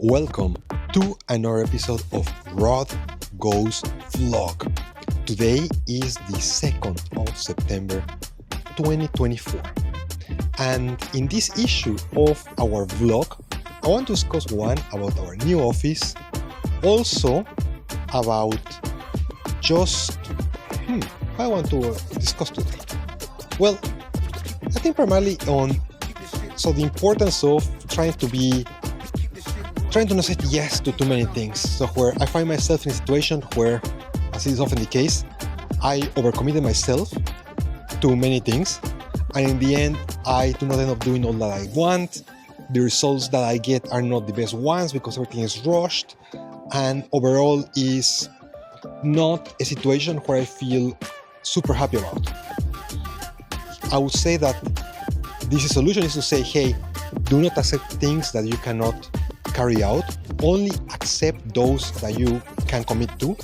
Welcome to another episode of Rod Goes Vlog. Today is the 2nd of September 2024, and in this issue of our vlog I want to discuss one about our new office, also about just what I want to discuss today. Well, I think primarily on the importance of trying to not say yes to too many things. So where I find myself in a situation where, as is often the case, I overcommitted myself to many things, and in the end I do not end up doing all that I want. The results that I get are not the best ones because everything is rushed, and overall is not a situation where I feel super happy about. I would say that this solution is to say, hey, do not accept things that you cannot carry out, only accept those that you can commit to.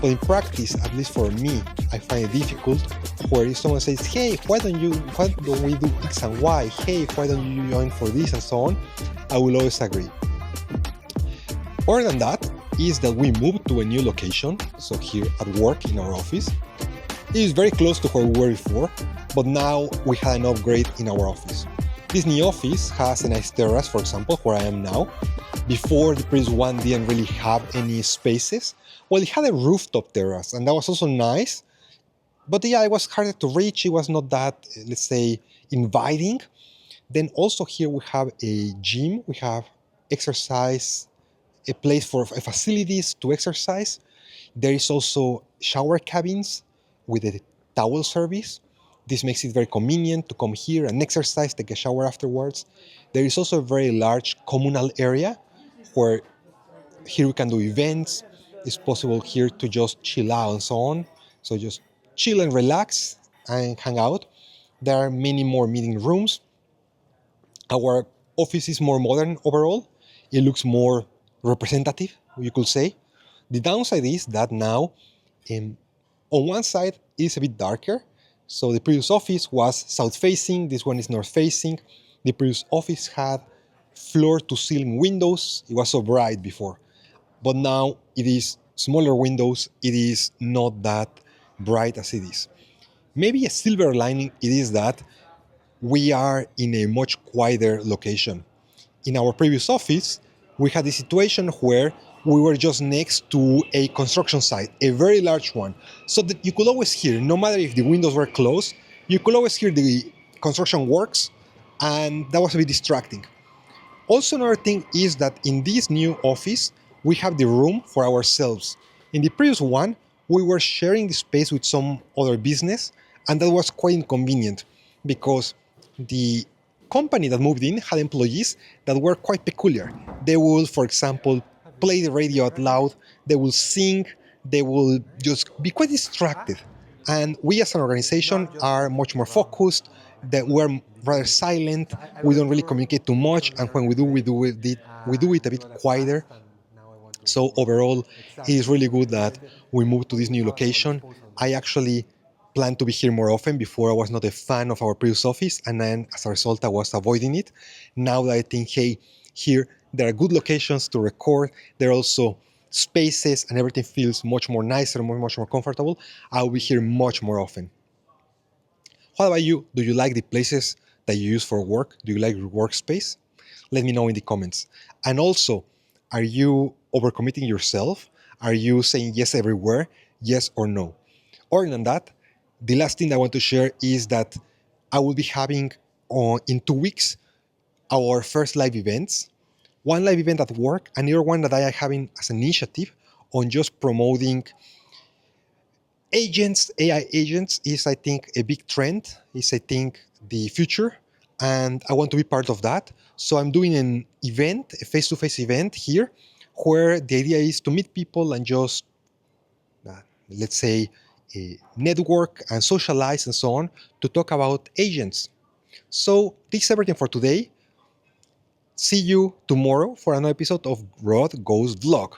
But in practice, at least for me, I find it difficult where if someone says, hey, why don't we do X and Y? Hey, why don't you join for this and so on? I will always agree. Other than that is that we moved to a new location, so here at work in our office. It is very close to where we were before, but now we had an upgrade in our office. This new office has a nice terrace, for example, where I am now. Before, the previous one didn't really have any spaces. Well, it had a rooftop terrace, and that was also nice. But yeah, it was harder to reach. It was not that, let's say, inviting. Then also here we have a gym. We have exercise, a place for facilities to exercise. There is also shower cabins with a towel service. This makes it very convenient to come here and exercise, take a shower afterwards. There is also a very large communal area where here we can do events. It's possible here to just chill out and so on. So just chill and relax and hang out. There are many more meeting rooms. Our office is more modern overall. It looks more representative, you could say. The downside is that now, on one side, it's a bit darker. So the previous office was south-facing, this one is north-facing. The previous office had floor-to-ceiling windows. It was so bright before. But now it is smaller windows. It is not that bright as it is. Maybe a silver lining it is that we are in a much quieter location. In our previous office, we had a situation where we were just next to a construction site, a very large one, so that you could always hear, no matter if the windows were closed, you could always hear the construction works, and that was a bit distracting. Also, another thing is that in this new office, we have the room for ourselves. In the previous one, we were sharing the space with some other business, and that was quite inconvenient because the company that moved in had employees that were quite peculiar. They would, for example, play the radio out loud, they will sing, they will just be quite distracted. And we as an organization are much more focused, that we're rather silent, we don't really communicate too much, and when we do it a bit quieter. So overall, it is really good that we moved to this new location. I actually plan to be here more often. Before I was not a fan of our previous office, and then as a result I was avoiding it. Now that I think, hey, here there are good locations to record, there are also spaces and everything feels much more nicer, much more comfortable, I will be here much more often. What about you? Do you like the places that you use for work? Do you like your workspace? Let me know in the comments. And also, are you overcommitting yourself? Are you saying yes everywhere? Yes or no? Other than that, the last thing I want to share is that I will be having in 2 weeks our first live events. One live event at work, another one that I am having as an initiative on just promoting agents. AI agents is, I think, a big trend, is, I think, the future, and I want to be part of that. So I'm doing an event, a face-to-face event here, where the idea is to meet people and just, let's say, network and socialize and so on, to talk about agents. So this is everything for today. See you tomorrow for another episode of Rod Goes Vlog.